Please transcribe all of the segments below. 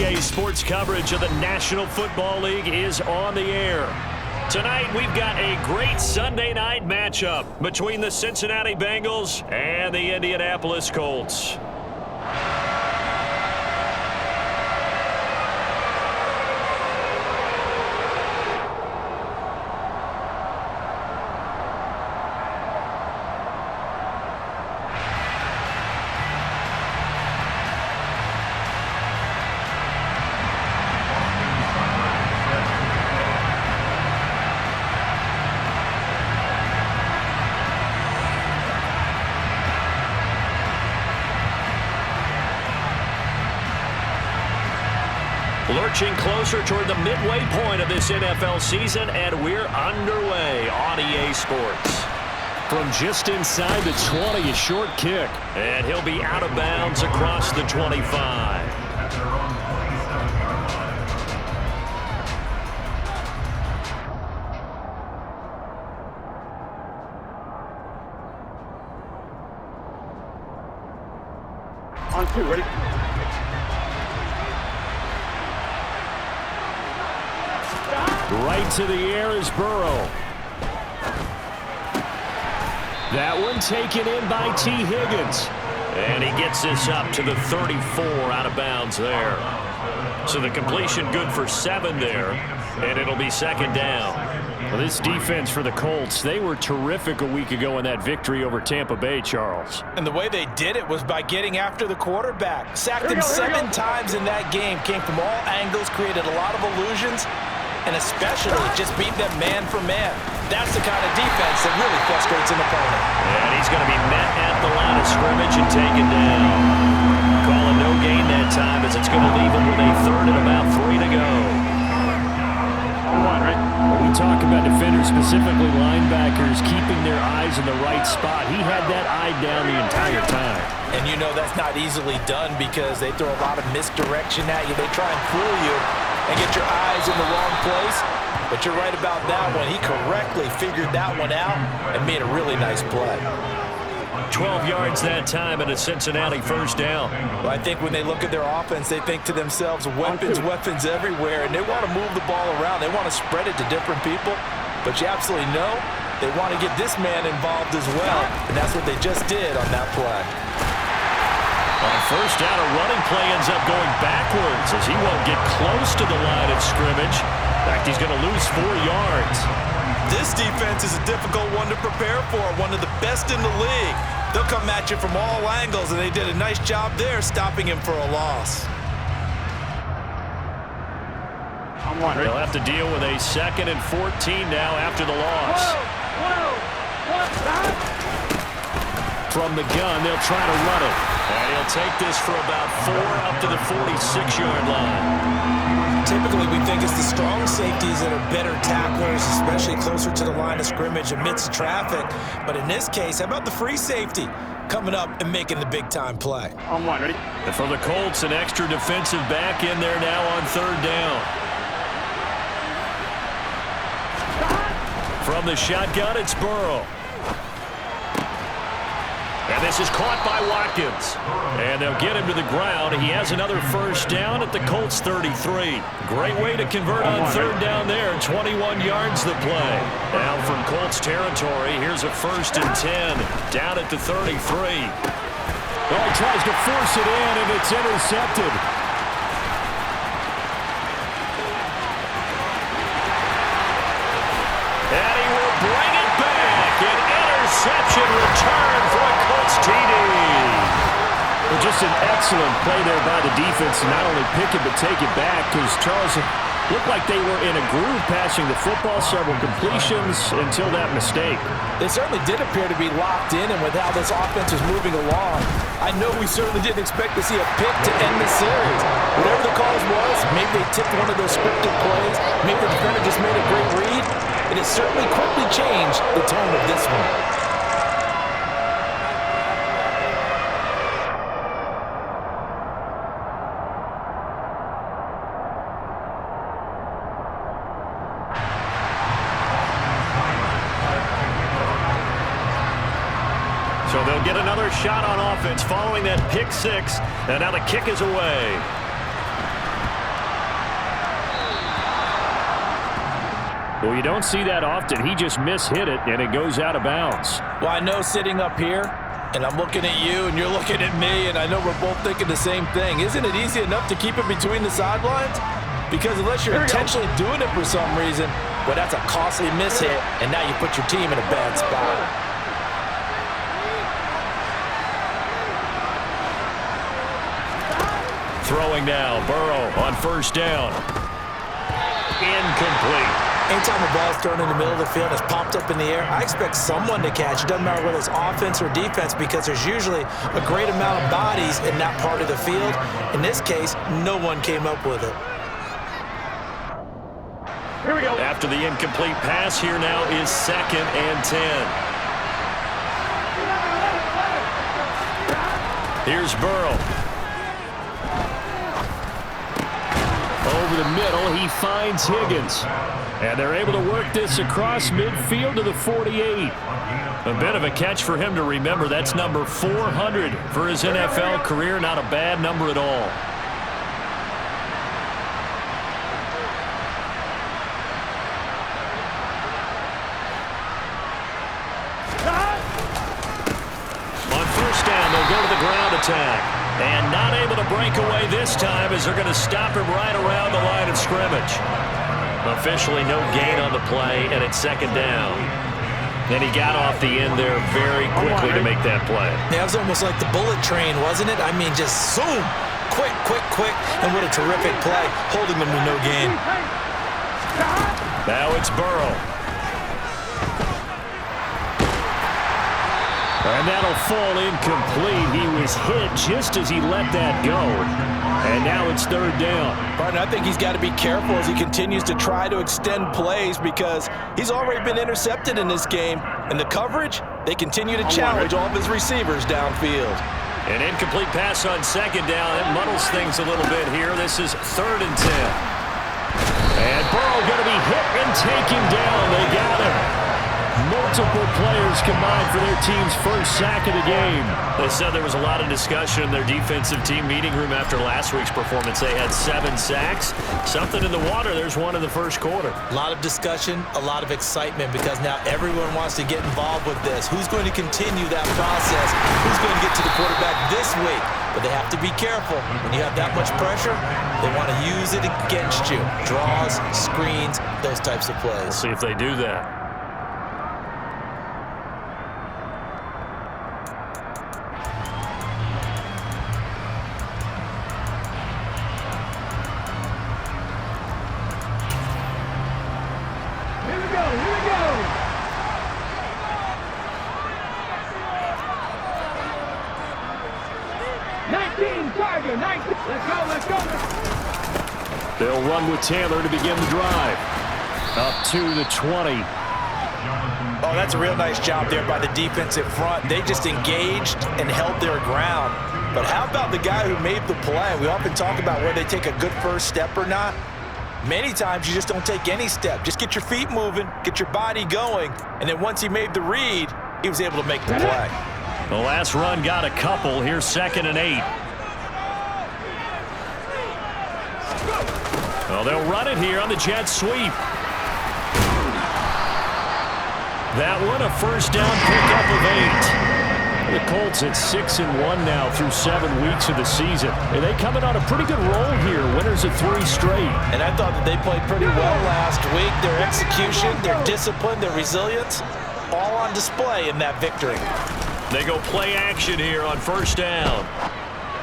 EA Sports coverage of the National Football League is on the air. Tonight, we've got a great Sunday night matchup between the Cincinnati Bengals and the Indianapolis Colts. Lurching closer toward the midway point of this NFL season, and we're underway on EA Sports. From just inside the 20, a short kick. And he'll be out of bounds across the 25. On two, ready? Right to the air is Burrow. That one taken in by T. Higgins. And he gets this up to the 34 out of bounds there. So the completion good for 7 there. And it'll be second down. Well, this defense for the Colts, they were terrific a week ago in that victory over Tampa Bay, Charles. And the way they did it was by getting after the quarterback. Sacked him 7 times in that game. Came from all angles, created a lot of illusions, and especially just beat them man for man. That's the kind of defense that really frustrates an opponent. And he's going to be met at the line of scrimmage and taken down. Calling no gain that time as it's going to leave him with a third and about 3 to go. When we talk about defenders, specifically linebackers, keeping their eyes in the right spot, he had that eye down the entire time. And you know that's not easily done because they throw a lot of misdirection at you. They try and fool you and get your eyes in the wrong place. But you're right about that one. He correctly figured that one out and made a really nice play. 12 yards that time and a Cincinnati first down. Well, I think when they look at their offense, they think to themselves, weapons everywhere, and they want to move the ball around. They want to spread it to different people. But you absolutely know they want to get this man involved as well, and that's what they just did on that play. On first down, a running play ends up going backwards as he won't get close to the line of scrimmage. In fact, he's going to lose 4 yards. This defense is a difficult one to prepare for, one of the best in the league. They'll come at you from all angles, and they did a nice job there stopping him for a loss. They'll have to deal with a 2nd and 14 now after the loss. From the gun, they'll try to run it. And he'll take this for about 4 up to the 46-yard line. Typically, we think it's the strong safeties that are better tacklers, especially closer to the line of scrimmage amidst traffic. But in this case, how about the free safety coming up and making the big-time play? On one, ready? And for the Colts, an extra defensive back in there now on 3rd down. From the shotgun, it's Burrow. And this is caught by Watkins. And they'll get him to the ground. He has another first down at the Colts 33. Great way to convert on 3rd down there. 21 yards the play. Now from Colts territory, here's a 1st and 10 down at the 33. Well, he tries to force it in, and it's intercepted. And he will bring it back. An interception return for a Colts TD. Well, just an excellent play there by the defense to not only pick it but take it back, because Charles, it looked like they were in a groove passing the football, several completions until that mistake. They certainly did appear to be locked in, and with how this offense was moving along, I know we certainly didn't expect to see a pick to end the series. Whatever the cause was, maybe they tipped one of those scripted plays, maybe the defender just made a great read. It has certainly quickly changed the tone of this one. So they'll get another shot on offense following that pick 6. And now the kick is away. Well, you don't see that often. He just mishit it, and it goes out of bounds. Well, I know sitting up here, and I'm looking at you, and you're looking at me, and I know we're both thinking the same thing. Isn't it easy enough to keep it between the sidelines? Because unless you're intentionally doing it for some reason, well, that's a costly mishit, and now you put your team in a bad spot. Throwing now, Burrow on first down. Incomplete. Anytime the ball's thrown in the middle of the field and it's popped up in the air, I expect someone to catch. It doesn't matter whether it's offense or defense because there's usually a great amount of bodies in that part of the field. In this case, no one came up with it. Here we go. After the incomplete pass, here now is 2nd and 10. Here's Burrow. Over the middle, he finds Higgins. And they're able to work this across midfield to the 48. A bit of a catch for him to remember. That's number 400 for his NFL career. Not a bad number at all. On first down, they'll go to the ground attack. And not able to break away this time as they're going to stop him right around the line of scrimmage. Officially no gain on the play, and it's 2nd down. Then he got off the end there very quickly to make that play. Yeah, it was almost like the bullet train, wasn't it? I mean, just zoom, quick, quick, quick, and what a terrific play, holding them to no gain. Now it's Burrow. And that'll fall incomplete. He was hit just as he let that go. And now it's 3rd down. Partner, I think he's got to be careful as he continues to try to extend plays because he's already been intercepted in this game. And the coverage, they continue to challenge all of his receivers downfield. An incomplete pass on 2nd down. It muddles things a little bit here. This is 3rd and 10. And Burrow going to be hit and taken down. They got him. Multiple players combined for their team's first sack of the game. They said there was a lot of discussion in their defensive team meeting room after last week's performance. They had 7 sacks. Something in the water. There's one in the first quarter. A lot of discussion, a lot of excitement because now everyone wants to get involved with this. Who's going to continue that process? Who's going to get to the quarterback this week? But they have to be careful. When you have that much pressure, they want to use it against you. Draws, screens, those types of plays. See if they do that. They'll run with Taylor to begin the drive. Up to the 20. Oh, that's a real nice job there by the defensive front. They just engaged and held their ground. But how about the guy who made the play? We often talk about whether they take a good first step or not. Many times you just don't take any step. Just get your feet moving, get your body going, and then once he made the read, he was able to make the play. The last run got a couple. Here's 2nd and 8. Well, they'll run it here on the jet sweep. That one, a first down pickup of 8. The Colts at 6-1 now through 7 weeks of the season. And they coming on a pretty good roll here. Winners of 3 straight. And I thought that they played pretty well last week. Their execution, their discipline, their resilience, all on display in that victory. They go play action here on first down.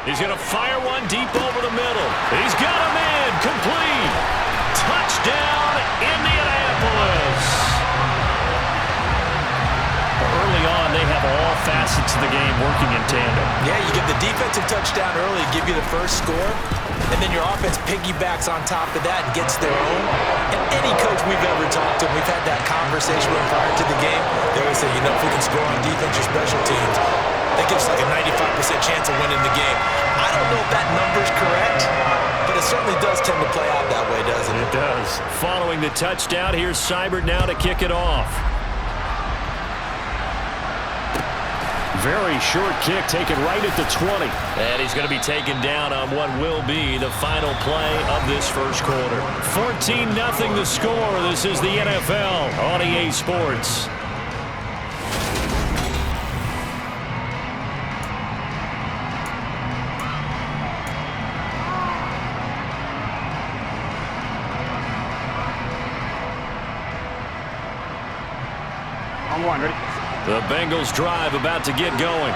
He's going to fire one deep over the middle. He's got him in. Complete. Touchdown, Indianapolis. Early on, they have all facets of the game working in tandem. Yeah, you get the defensive touchdown early, give you the first score, and then your offense piggybacks on top of that and gets their own. And any coach we've ever talked to, we've had that conversation with prior to the game, they always say, you know, if we can score on defense or special teams, that gives us like a 95% chance of winning the game. I don't know if that number's correct, but it certainly does tend to play out that way, doesn't it? It does. Following the touchdown, here's Seibert now to kick it off. Very short kick taken right at the 20. And he's going to be taken down on what will be the final play of this first quarter. 14-0 the score. This is the NFL on EA Sports. On one, ready? The Bengals drive about to get going.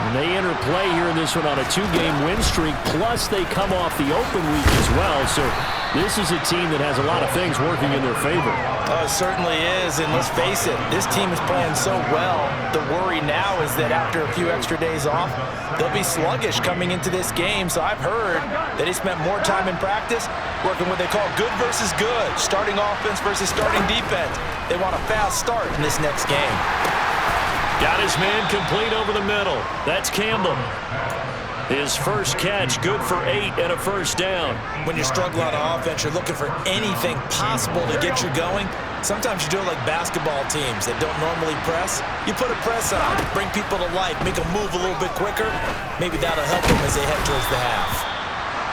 And they enter play here in this one on a 2-game win streak, plus they come off the open week as well. So this is a team that has a lot of things working in their favor. Oh, it certainly is, and let's face it, this team is playing so well. The worry now is that after a few extra days off, they'll be sluggish coming into this game. So I've heard that he spent more time in practice working what they call good versus good, starting offense versus starting defense. They want a fast start in this next game. Got his man complete over the middle. That's Campbell. His first catch, good for 8 and a first down. When you struggle on offense, you're looking for anything possible to get you going. Sometimes you do it like basketball teams that don't normally press. You put a press on, bring people to life, make them move a little bit quicker. Maybe that'll help them as they head towards the half.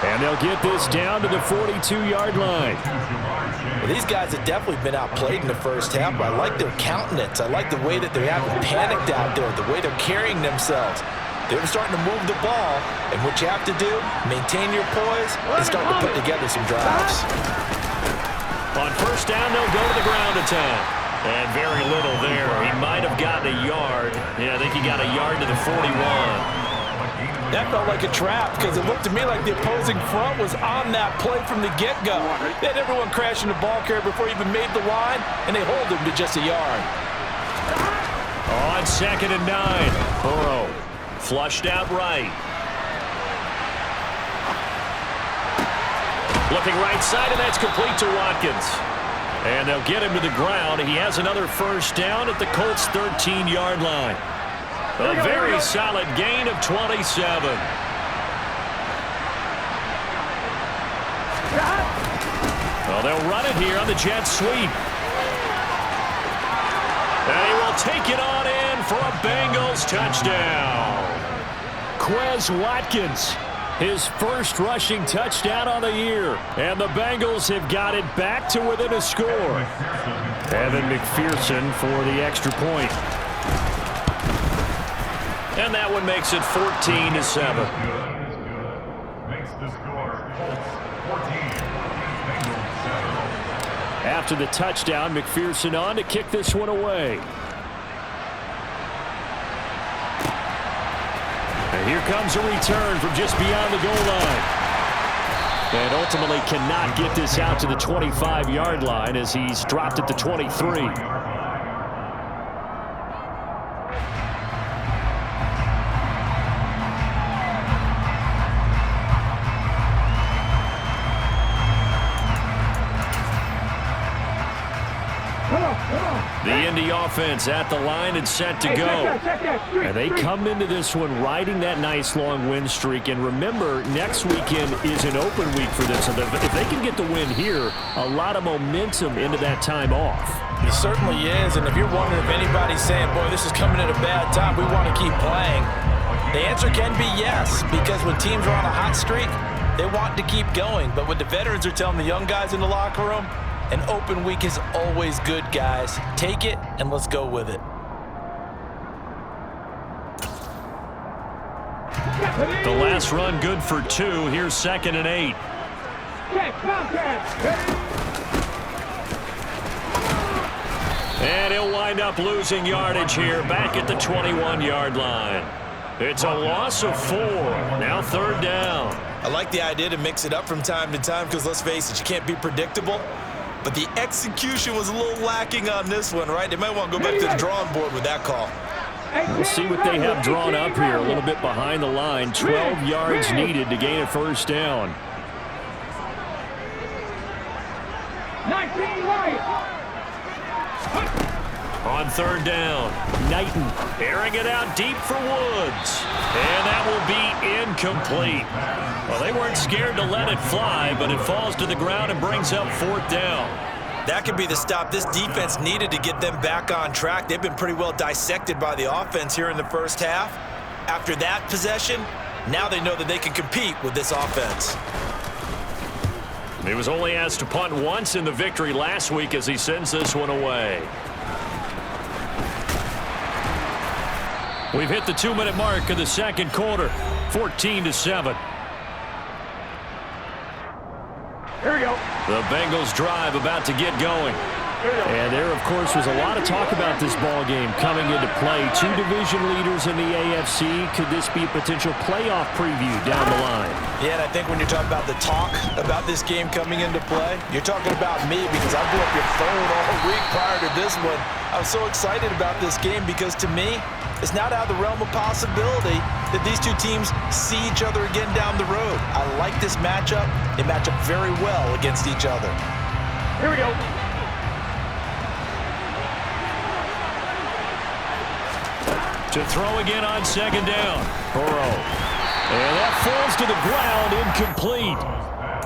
And they'll get this down to the 42-yard line. Well, these guys have definitely been outplayed in the first half, but I like their countenance. I like the way that they haven't panicked out there, the way they're carrying themselves. They're starting to move the ball, and what you have to do, maintain your poise and start to put together some drives. On first down, they'll go to the ground attack. And very little there. He might have gotten a yard. Yeah, I think he got a yard to the 41. That felt like a trap because it looked to me like the opposing front was on that play from the get-go. They had everyone crashing the ball carrier before he even made the line, and they hold him to just a yard. On 2nd and 9, Burrow flushed out right. Looking right side, and that's complete to Watkins. And they'll get him to the ground. He has another first down at the Colts' 13-yard line. A very solid gain of 27. Well, they'll run it here on the jet sweep. And he will take it on in for a Bengals touchdown. Quez Watkins, his first rushing touchdown on the year. And the Bengals have got it back to within a score. Evan McPherson for the extra point. And that one makes it 14-7. After the touchdown, McPherson on to kick this one away. And here comes a return from just beyond the goal line. And ultimately cannot get this out to the 25-yard line as he's dropped at the 23. The Indy offense at the line and set to go. And they come into this one riding that nice long win streak. And remember, next weekend is an open week for them. So if they can get the win here, a lot of momentum into that time off. It certainly is. And if you're wondering if anybody's saying, boy, this is coming at a bad time, we want to keep playing, the answer can be yes. Because when teams are on a hot streak, they want to keep going. But what the veterans are telling the young guys in the locker room, an open week is always good, guys. Take it, and let's go with it. The last run good for 2. Here's 2nd and 8. And he'll wind up losing yardage here back at the 21-yard line. It's a loss of 4. Now 3rd down. I like the idea to mix it up from time to time because, let's face it, you can't be predictable. But the execution was a little lacking on this one, right? They might want to go back to the drawing board with that call. We'll see what they have drawn up here. A little bit behind the line. 12 yards needed to gain a first down. 19 right. On 3rd down, Knighton airing it out deep for Woods. And that will be incomplete. Well, they weren't scared to let it fly, but it falls to the ground and brings up 4th down. That could be the stop this defense needed to get them back on track. They've been pretty well dissected by the offense here in the first half. After that possession, now they know that they can compete with this offense. He was only asked to punt once in the victory last week as he sends this one away. We've hit the 2-minute mark of the second quarter, 14-7. Here we go. The Bengals drive about to get going. And there, of course, was a lot of talk about this ball game coming into play. Two division leaders in the AFC. Could this be a potential playoff preview down the line? Yeah, and I think when you're talking about the talk about this game coming into play, you're talking about me because I blew up your phone all week prior to this one. I was so excited about this game because, to me, it's not out of the realm of possibility that these two teams see each other again down the road. I like this matchup. They match up very well against each other. Here we go. To throw again on second down. Burrow. And that falls to the ground, incomplete.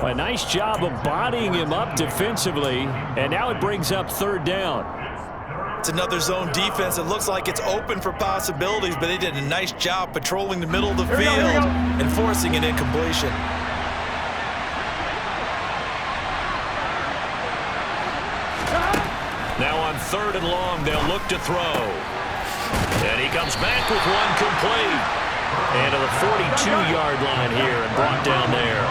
A nice job of bodying him up defensively, and now it brings up third down. It's another zone defense. It looks like it's open for possibilities, but they did a nice job patrolling the middle of the field and forcing an incompletion. Now on third and long, they'll look to throw. And he comes back with one complete. And to the 42-yard line here and brought down there.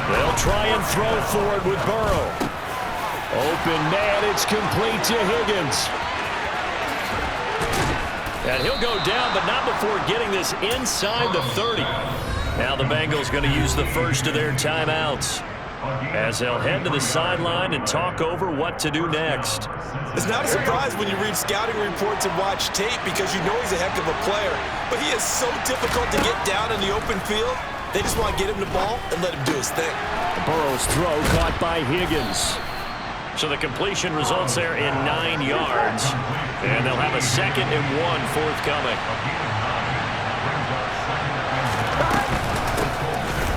They'll try and throw for it with Burrow. Open man, it's complete to Higgins. And he'll go down, but not before getting this inside the 30. Now the Bengals going to use the first of their timeouts as they'll head to the sideline and talk over what to do next. It's not a surprise when you read scouting reports and watch tape because you know he's a heck of a player, but he is so difficult to get down in the open field. They just want to get him the ball and let him do his thing. Burrow's throw caught by Higgins. So the completion results there in 9 yards, and they'll have a 2nd and 1 forthcoming.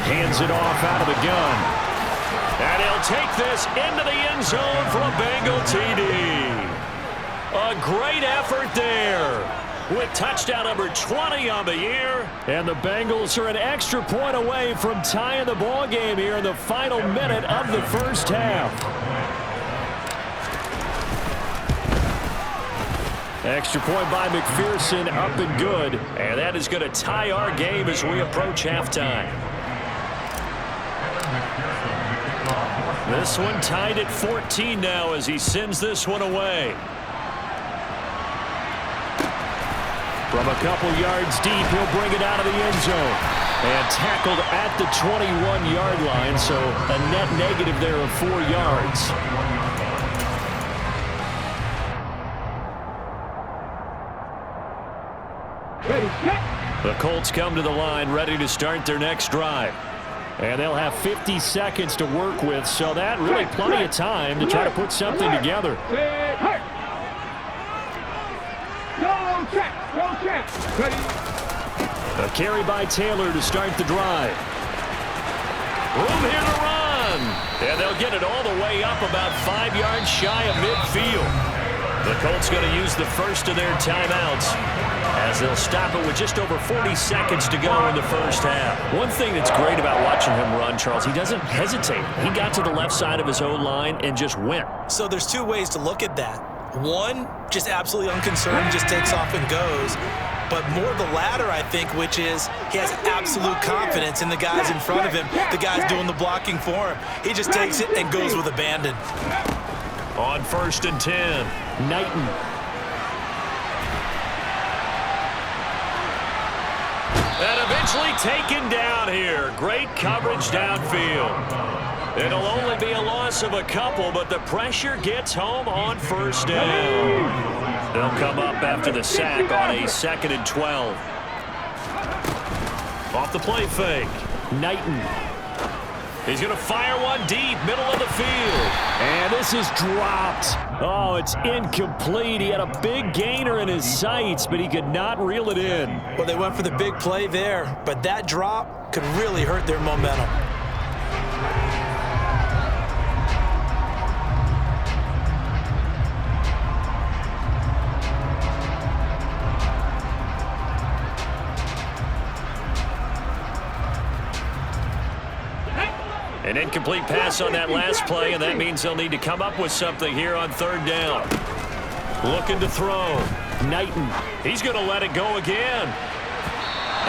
Hands it off out of the gun. And he'll take this into the end zone for a Bengal TD. A great effort there with touchdown number 20 on the year. And the Bengals are an extra point away from tying the ball game here in the final minute of the first half. Extra point by McPherson, up and good. And that is going to tie our game as we approach halftime. This one tied at 14 now as he sends this one away. From a couple yards deep, he'll bring it out of the end zone. And tackled at the 21-yard line, so a net negative there of 4 yards. The Colts come to the line ready to start their next drive. And they'll have 50 seconds to work with, so that really plenty of time to try to put something together. Go check. Ready. A carry by Taylor to start the drive. Room here to run. And they'll get it all the way up about 5 yards shy of midfield. The Colts going to use the first of their timeouts as they'll stop it with just over 40 seconds to go in the first half. One thing that's great about watching him run, Charles, he doesn't hesitate. He got to the left side of his own line and just went. So there's two ways to look at that. One, just absolutely unconcerned, just takes off and goes. But more the latter, I think, which is he has absolute confidence in the guys in front of him, the guys doing the blocking for him. He just takes it and goes with abandon. On 1st and 10, Knighton. And eventually taken down here. Great coverage downfield. It'll only be a loss of a couple, but the pressure gets home on 1st down. They'll come up after the sack on a 2nd and 12. Off the play fake. Knighton. He's going to fire one deep, middle of the field. And this is dropped. Oh, it's incomplete. He had a big gainer in his sights, but he could not reel it in. Well, they went for the big play there, but that drop could really hurt their momentum. An incomplete pass on that last play, and that means they'll need to come up with something here on third down. Looking to throw. Knighton. He's going to let it go again.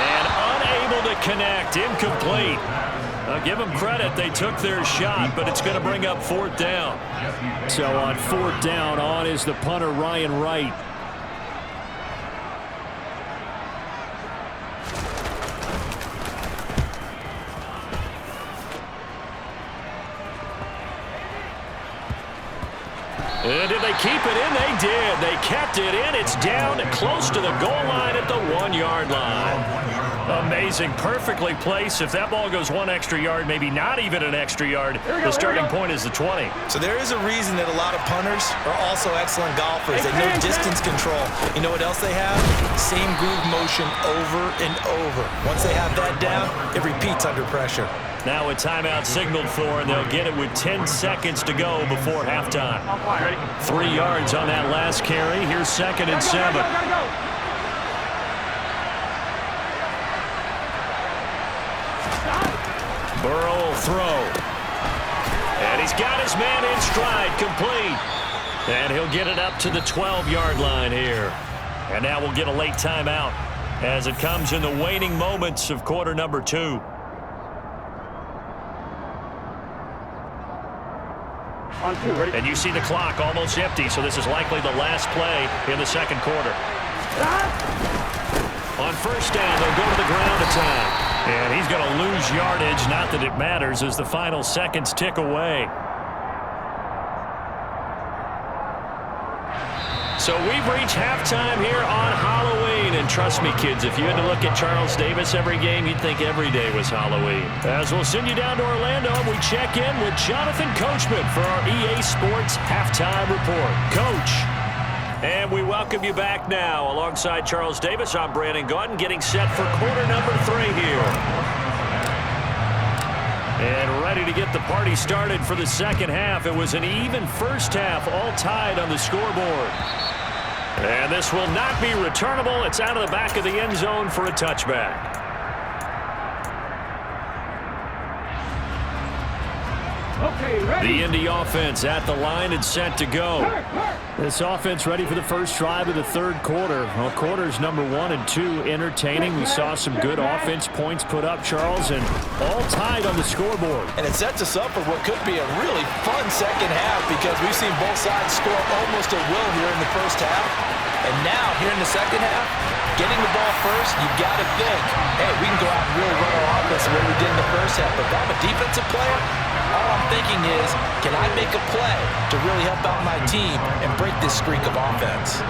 And unable to connect. Incomplete. I'll give them credit. They took their shot, but it's going to bring up fourth down. So on fourth down, on is the punter, Ryan Wright. And did they keep it in? They did. They kept it in. It's down close to the goal line at the 1-yard line. Amazing. Perfectly placed. If that ball goes one extra yard, maybe not even an extra yard, the starting point is the 20. So there is a reason that a lot of punters are also excellent golfers. They know distance control. You know what else they have? Same groove motion over and over. Once they have that down, it repeats under pressure. Now a timeout signaled for, and they'll get it with 10 seconds to go before halftime. 3 yards on that last carry. Here's 2nd and 7. Burrow will throw. And he's got his man in stride, complete. And he'll get it up to the 12-yard line here. And now we'll get a late timeout as it comes in the waning moments of quarter number 2. And you see the clock almost empty, so this is likely the last play in the second quarter. On first down, they'll go to the ground attack. And he's going to lose yardage, not that it matters, as the final seconds tick away. So we've reached halftime here on Halloween. And trust me, kids, if you had to look at Charles Davis every game, you'd think every day was Halloween. As we'll send you down to Orlando, we check in with Jonathan Coachman for our EA Sports Halftime Report. Coach. And we welcome you back now. Alongside Charles Davis, I'm Brandon Gaudin, getting set for quarter number 3 here. And ready to get the party started for the second half. It was an even first half, all tied on the scoreboard. And this will not be returnable. It's out of the back of the end zone for a touchback. The Indy offense at the line and set to go. This offense ready for the first drive of the third quarter. Well, quarters number 1 and 2 entertaining. We saw some good offense points put up, Charles, and all tied on the scoreboard. And it sets us up for what could be a really fun second half because we've seen both sides score almost at will here in the first half. And now, here in the second half, getting the ball first, you've got to think, hey, we can go out and really run our offense the way we did in the first half. But if I'm a defensive player, all I'm thinking is, can I make a play to really help out my team and break this streak of offense?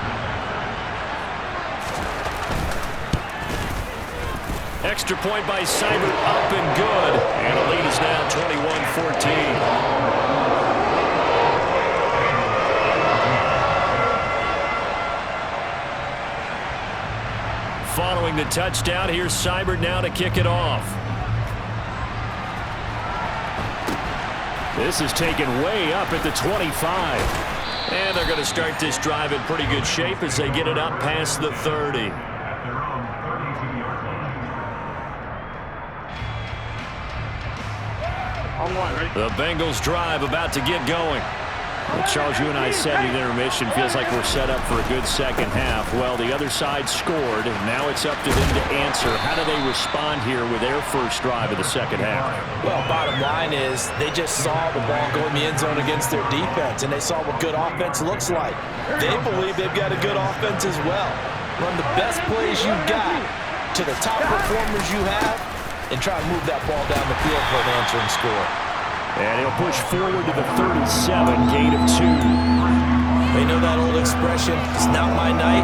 Extra point by Seibert, up and good. And the lead is now 21-14. Following the touchdown, here's Seibert now to kick it off. This is taken way up at the 25. And they're going to start this drive in pretty good shape as they get it up past the 30. The Bengals drive about to get going. Well, Charles, you and I said in intermission, feels like we're set up for a good second half. Well, the other side scored, and now it's up to them to answer. How do they respond here with their first drive of the second half? Well, bottom line is they just saw the ball go in the end zone against their defense, and they saw what good offense looks like. They believe they've got a good offense as well. Run the best plays you've got to the top performers you have, and try to move that ball down the field for an answering score. And he'll push forward to the 37, gain of 2. They know that old expression, it's not my night.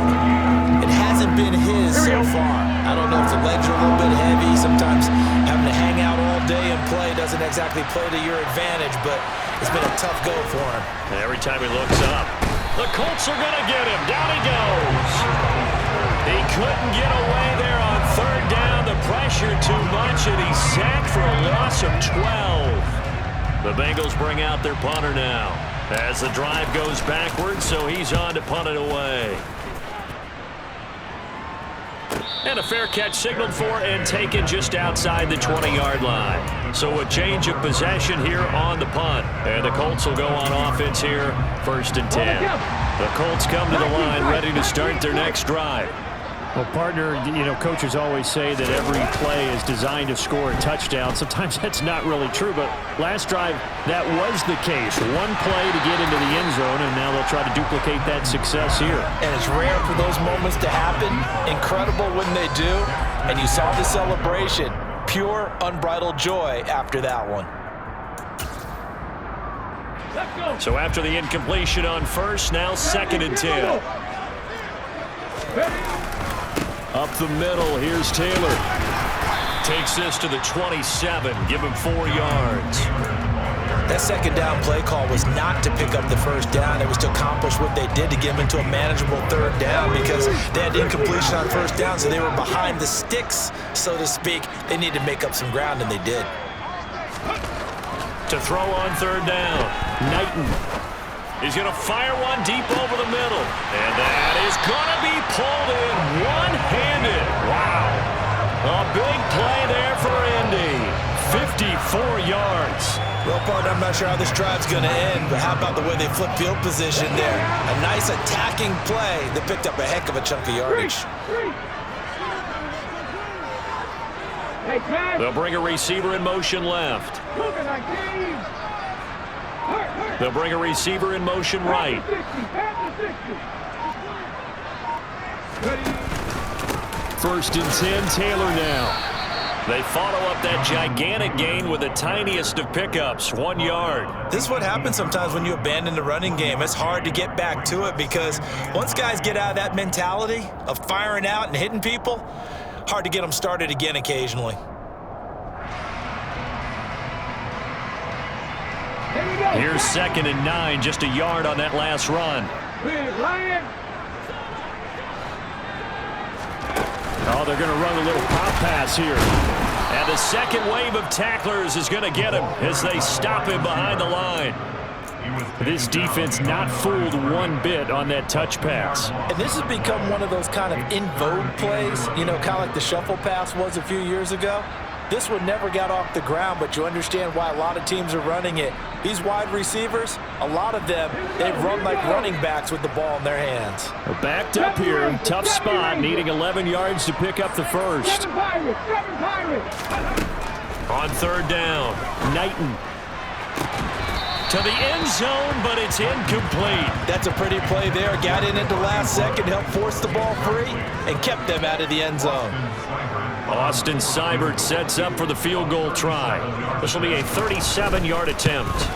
It hasn't been his so far. I don't know if the legs are a little bit heavy. Sometimes having to hang out all day and play doesn't exactly play to your advantage, but it's been a tough go for him. And every time he looks up, the Colts are going to get him. Down he goes. He couldn't get away there on third down. The pressure too much, and he's sacked for a loss of 12. The Bengals bring out their punter now as the drive goes backwards, so he's on to punt it away. And a fair catch signaled for and taken just outside the 20-yard line. So a change of possession here on the punt. And the Colts will go on offense here, 1st and 10. The Colts come to the line ready to start their next drive. Well, partner, coaches always say that every play is designed to score a touchdown. Sometimes that's not really true, but last drive, that was the case. One play to get into the end zone, and now they'll try to duplicate that success here. And it's rare for those moments to happen. Incredible when they do. And you saw the celebration. Pure, unbridled joy after that one. So after the incompletion on 1st, now 2nd and 10. Up the middle, here's Taylor. Takes this to the 27, give him 4 yards. That 2nd down play call was not to pick up the 1st down. It was to accomplish what they did to get them into a manageable 3rd down because they had incompletion on 1st down, so they were behind the sticks, so to speak. They needed to make up some ground, and they did. To throw on 3rd down, Knighton. He's going to fire one deep over the middle. And that is going to be pulled in one-handed. Wow. A big play there for Indy. 54 yards. Well, partner, I'm not sure how this drive's going to end, but how about the way they flip field position there? A nice attacking play that picked up a heck of a chunk of yardage. They'll bring a receiver in motion left. They'll bring a receiver in motion right. 1st and 10, Taylor now. They follow up that gigantic gain with the tiniest of pickups, 1 yard. This is what happens sometimes when you abandon the running game. It's hard to get back to it because once guys get out of that mentality of firing out and hitting people, hard to get them started again occasionally. Here's 2nd and 9, just a yard on that last run. Oh, they're going to run a little pop pass here. And the 2nd wave of tacklers is going to get him as they stop him behind the line. This defense not fooled one bit on that touch pass. And this has become one of those kind of in vogue plays, kind of like the shuffle pass was a few years ago. This one never got off the ground, but you understand why a lot of teams are running it. These wide receivers, a lot of them, they run like running backs with the ball in their hands. Well, backed up here, tough spot, needing 11 yards to pick up the 1st. On 3rd down, Knighton. To the end zone, but it's incomplete. That's a pretty play there. Got in at the last second, helped force the ball free, and kept them out of the end zone. Austin Seibert sets up for the field goal try. This will be a 37-yard attempt.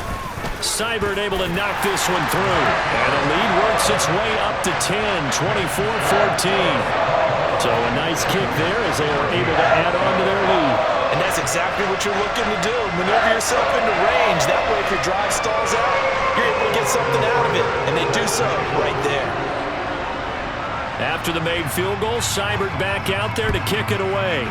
Seibert able to knock this one through. And the lead works its way up to 10, 24-14. So a nice kick there as they are able to add on to their lead. And that's exactly what you're looking to do. Maneuver yourself into range. That way, if your drive stalls out, you're able to get something out of it. And they do so right there. After the made field goal, Seibert back out there to kick it away.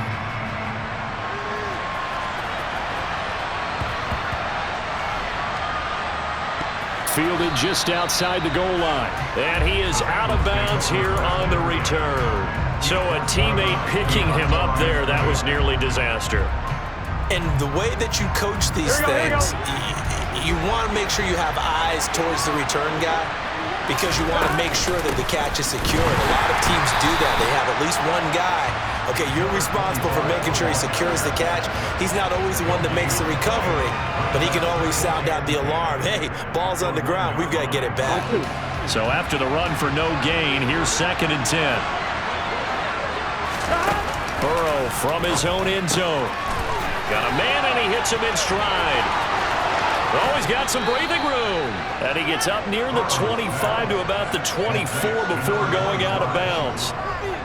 Fielded just outside the goal line. And he is out of bounds here on the return. So a teammate picking him up there, that was nearly disaster. And the way that you coach these things, you want to make sure you have eyes towards the return guy because you want to make sure that the catch is secure. And a lot of teams do that. They have at least one guy. Okay, you're responsible for making sure he secures the catch. He's not always the one that makes the recovery, but he can always sound out the alarm. Hey, ball's on the ground. We've got to get it back. So after the run for no gain, here's 2nd and 10. Burrow from his own end zone. Got a man, and he hits him in stride. Oh, he's got some breathing room. And he gets up near the 25 to about the 24 before going out of bounds.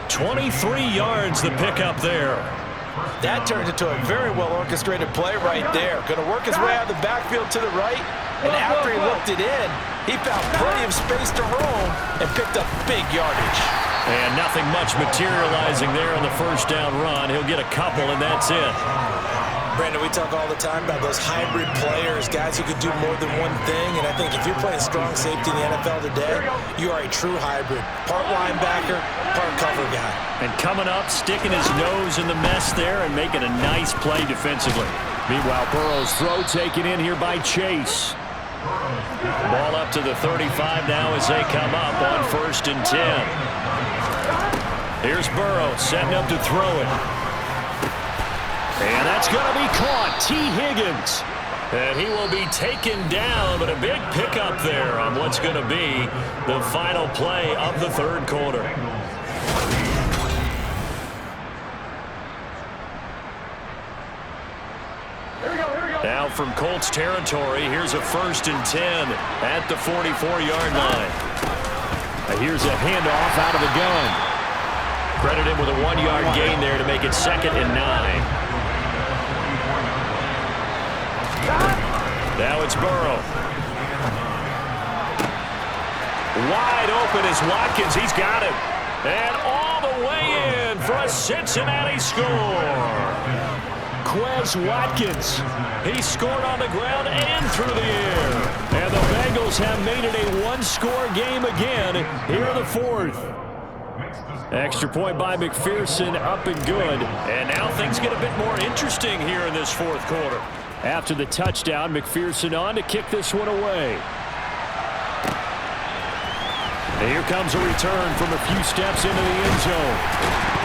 23 yards the pickup there. That turned into a very well-orchestrated play right there. Going to work his way out of the backfield to the right. And after he looked it in, he found plenty of space to roam and picked up big yardage. And nothing much materializing there on the 1st down run. He'll get a couple, and that's it. Brandon, we talk all the time about those hybrid players, guys who could do more than one thing, and I think if you're playing strong safety in the NFL today, you are a true hybrid. Part linebacker, part cover guy. And coming up, sticking his nose in the mess there and making a nice play defensively. Meanwhile, Burrow's throw taken in here by Chase. Ball up to the 35 now as they come up on 1st and 10. Here's Burrow setting up to throw it. And that's going to be caught. T. Higgins. And he will be taken down, but a big pickup there on what's going to be the final play of the 3rd quarter. Now from Colts territory, here's a 1st and 10 at the 44-yard line. Here's a handoff out of the gun. Credit him with a 1-yard gain there to make it 2nd and 9. Now it's Burrow. Wide open is Watkins. He's got him. And all the way in for a Cincinnati score. Quez Watkins. He scored on the ground and through the air. And the Bengals have made it a one-score game again here in the 4th. Extra point by McPherson, up and good. And now things get a bit more interesting here in this 4th quarter. After the touchdown, McPherson on to kick this one away. And here comes a return from a few steps into the end zone.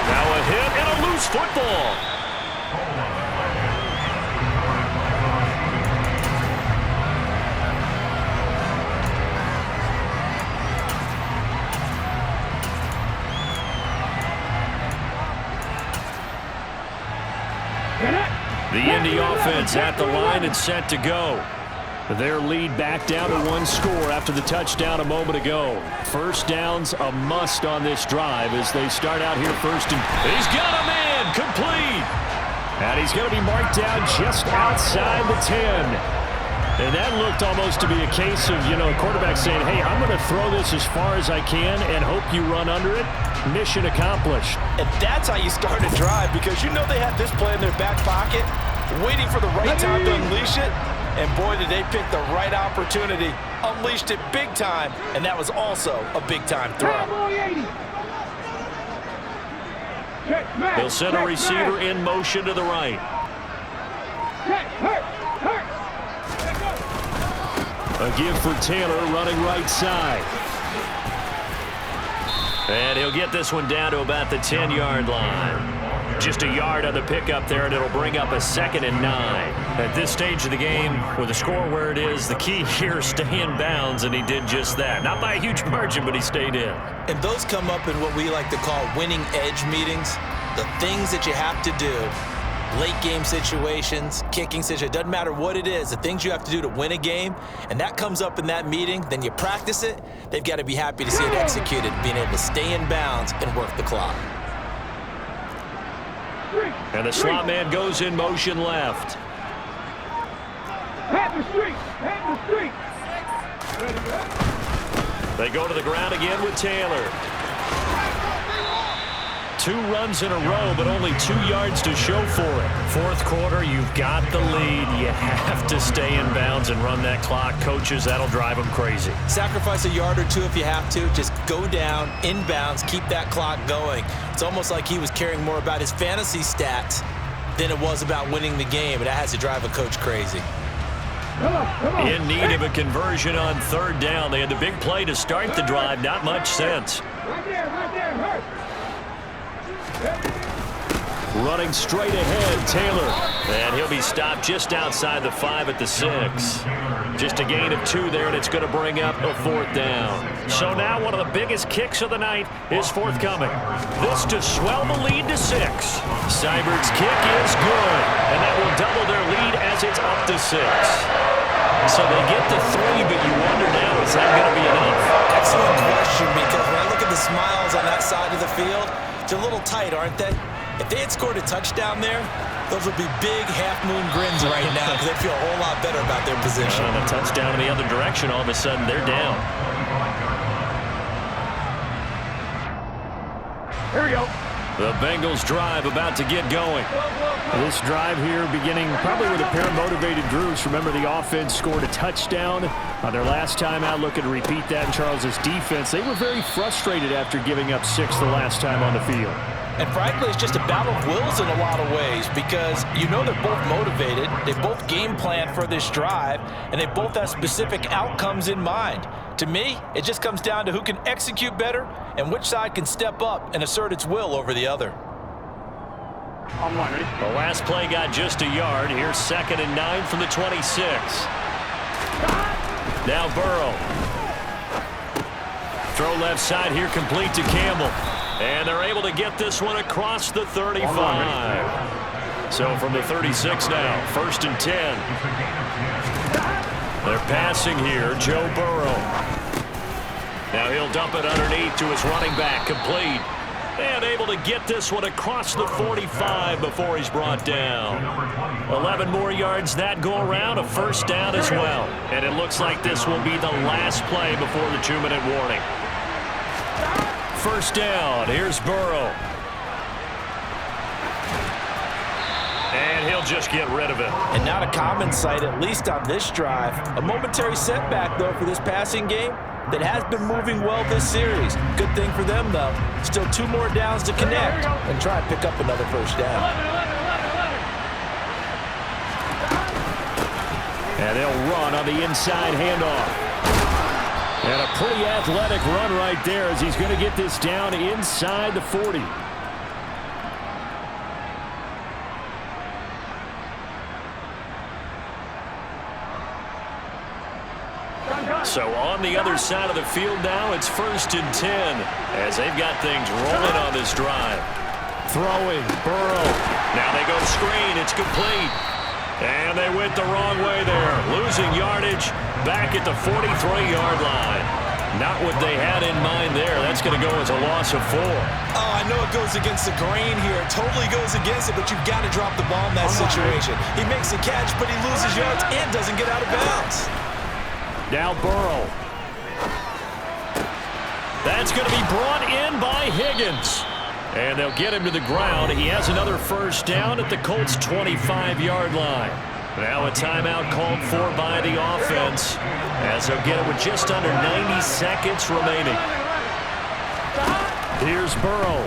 Now a hit and a loose football. The Indy offense at the line and set to go. Their lead back down to 1 score after the touchdown a moment ago. First down's a must on this drive as they start out here 1st and... He's got a man, complete. And he's going to be marked down just outside the 10. And that looked almost to be a case of, a quarterback saying, hey, I'm going to throw this as far as I can and hope you run under it. Mission accomplished. And that's how you start a drive, because they had this play in their back pocket, waiting for the right time to unleash it. And boy, did they pick the right opportunity. Unleashed it big time, and that was also a big-time throw. They'll send a receiver in motion to the right. A give for Taylor running right side. And he'll get this one down to about the 10-yard line. Just a yard on the pickup there, and it'll bring up a 2nd and 9. At this stage of the game, with the score where it is, the key here is stay in bounds, and he did just that. Not by a huge margin, but he stayed in. And those come up in what we like to call winning edge meetings. The things that you have to do. Late game situations, kicking situations, doesn't matter what it is, the things you have to do to win a game, and that comes up in that meeting, then you practice it, they've got to be happy to see it executed, being able to stay in bounds and work the clock. And the slot man goes in motion left. They go to the ground again with Taylor. 2 runs in a row, but only 2 yards to show for it. 4th quarter, you've got the lead. You have to stay in bounds and run that clock. Coaches, that'll drive them crazy. Sacrifice a yard or 2 if you have to. Just go down, in bounds, keep that clock going. It's almost like he was caring more about his fantasy stats than it was about winning the game, and that has to drive a coach crazy. In need of a conversion on 3rd down. They had the big play to start the drive. Not much sense. Right there. Running straight ahead, Taylor. And he'll be stopped just outside the 5 at the 6. Just a gain of 2 there, and it's going to bring up a 4th down. So now one of the biggest kicks of the night is forthcoming. This to swell the lead to 6. Seibert's kick is good, and that will double their lead as it's up to 6. So they get to 3, but you wonder now, is that going to be enough? Excellent question, because when I look at the smiles on that side of the field, they're a little tight, aren't they? If they had scored a touchdown there, those would be big half-moon grins right now because they'd feel a whole lot better about their position. And a touchdown in the other direction, all of a sudden they're down. Here we go. The Bengals drive about to get going. This drive here beginning probably with a pair of motivated groups. Remember, the offense scored a touchdown on their last time out. Looking to repeat that in Charles's defense. They were very frustrated after giving up 6 the last time on the field. And frankly, it's just a battle of wills in a lot of ways because you know they're both motivated, they both game plan for this drive, and they both have specific outcomes in mind. To me, it just comes down to who can execute better and which side can step up and assert its will over the other. The last play got just a yard. Here's 2nd and 9 from the 26. Now Burrow. Throw left side here, complete to Campbell. And they're able to get this one across the 35. So from the 36 now, 1st and 10. They're passing here, Joe Burrow. Now he'll dump it underneath to his running back, complete. And able to get this one across the 45 before he's brought down. 11 more yards that go around, a 1st down as well. And it looks like this will be the last play before the 2-minute warning. 1st down, here's Burrow. And he'll just get rid of it. And not a common sight, at least on this drive. A momentary setback, though, for this passing game that has been moving well this series. Good thing for them, though. Still 2 more downs to connect and try and pick up another 1st down. And they'll run on the inside handoff. And a pretty athletic run right there as he's going to get this down inside the 40. So on the other side of the field now, it's 1st and 10 as they've got things rolling on this drive. Throwing, Burrow. Now they go screen, it's complete. And they went the wrong way there. Losing yardage back at the 43-yard line. Not what they had in mind there. That's going to go as a loss of 4. Oh, I know it goes against the grain here. It totally goes against it, but you've got to drop the ball in that situation. He makes a catch, but he loses yards and doesn't get out of bounds. Now Burrow. That's going to be brought in by Higgins. And they'll get him to the ground. He has another 1st down at the Colts' 25-yard line. Now a timeout called for by the offense as they'll get it with just under 90 seconds remaining. Here's Burrow.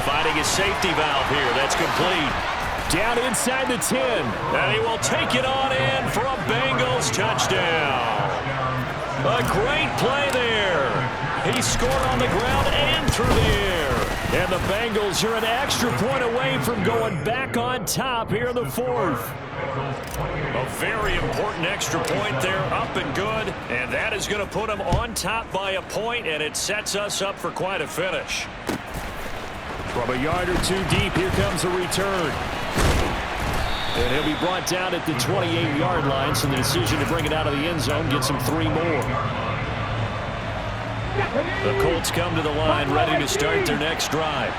Finding his safety valve here. That's complete. Down inside the 10. And he will take it on in for a Bengals touchdown. A great play there. He scored on the ground and through the air. And the Bengals are an extra point away from going back on top here in the 4th. A very important extra point there, up and good. And that is going to put them on top by a point, and it sets us up for quite a finish. From a yard or 2 deep, here comes a return. And he'll be brought down at the 28-yard line, so the decision to bring it out of the end zone gets him 3 more. The Colts come to the line ready to start their next drive.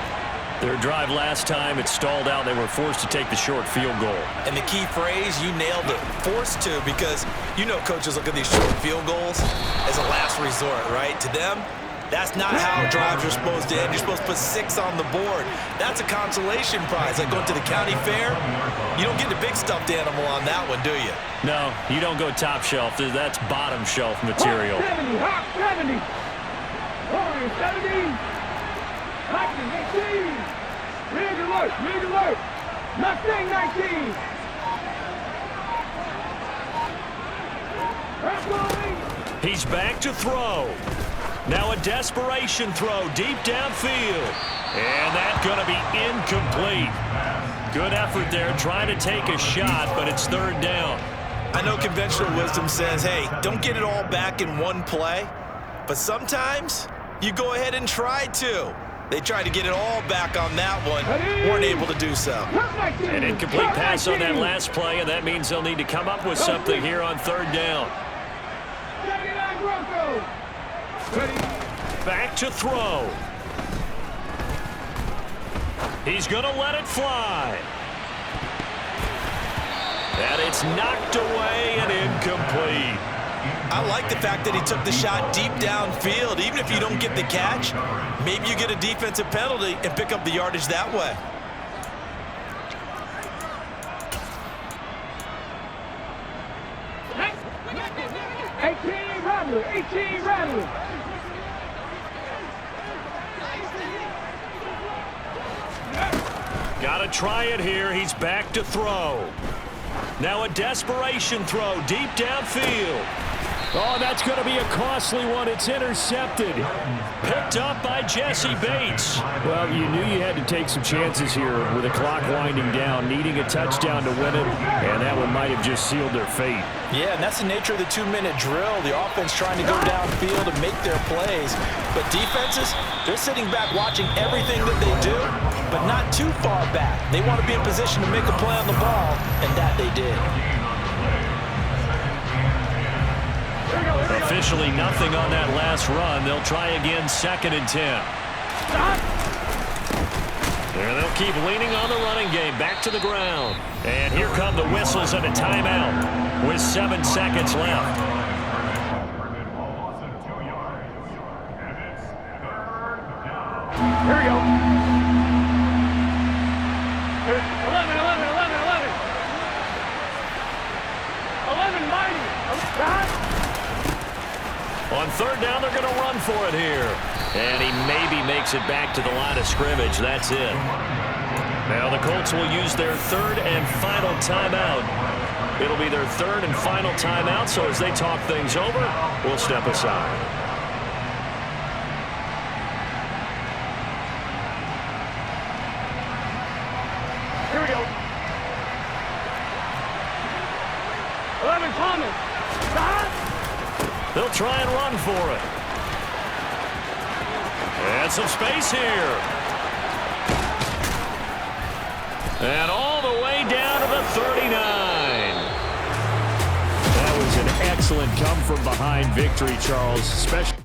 Their drive last time, it stalled out. They were forced to take the short field goal. And the key phrase, you nailed it, forced to, because you know coaches look at these short field goals as a last resort, right? To them, that's not how drives are supposed to end. You're supposed to put 6 on the board. That's a consolation prize. Like going to the county fair, you don't get the big stuffed animal on that one, do you? No, you don't go top shelf. That's bottom shelf material. 70, hot 70. 70. Hot 18. Rig alert. Mustang 19. He's back to throw. Now a desperation throw deep downfield. And that's going to be incomplete. Good effort there trying to take a shot, but it's 3rd down. I know conventional wisdom says, hey, don't get it all back in one play. But sometimes you go ahead and try to. They tried to get it all back on that one. Weren't able to do so. An incomplete pass on that last play, and that means they'll need to come up with something here on 3rd down. Back to throw. He's going to let it fly. And it's knocked away and incomplete. I like the fact that he took the shot deep downfield. Even if you don't get the catch, maybe you get a defensive penalty and pick up the yardage that way. Rattler, 18 Rattler. Got to try it here. He's back to throw. Now a desperation throw deep downfield. Oh, that's going to be a costly one. It's intercepted. Picked up by Jesse Bates. Well, you knew you had to take some chances here with the clock winding down, needing a touchdown to win it, and that one might have just sealed their fate. Yeah, and that's the nature of the 2-minute drill. The offense trying to go downfield and make their plays. But defenses, they're sitting back watching everything that they do, but not too far back. They want to be in position to make a play on the ball, and that they did. Officially nothing on that last run. They'll try again, 2nd and 10. And they'll keep leaning on the running game. Back to the ground. And here come the whistles and a timeout with 7 seconds left. Here we go. 11, mighty. On 3rd down, they're going to run for it here. And he maybe makes it back to the line of scrimmage. That's it. Now the Colts will use their 3rd and final timeout. It'll be their 3rd and final timeout, so as they talk things over, we'll step aside. Here we go. 11 Thomas. They'll try and run for it. And some space here. And all the way down to the 39. That was an excellent come-from-behind victory, Charles. Especially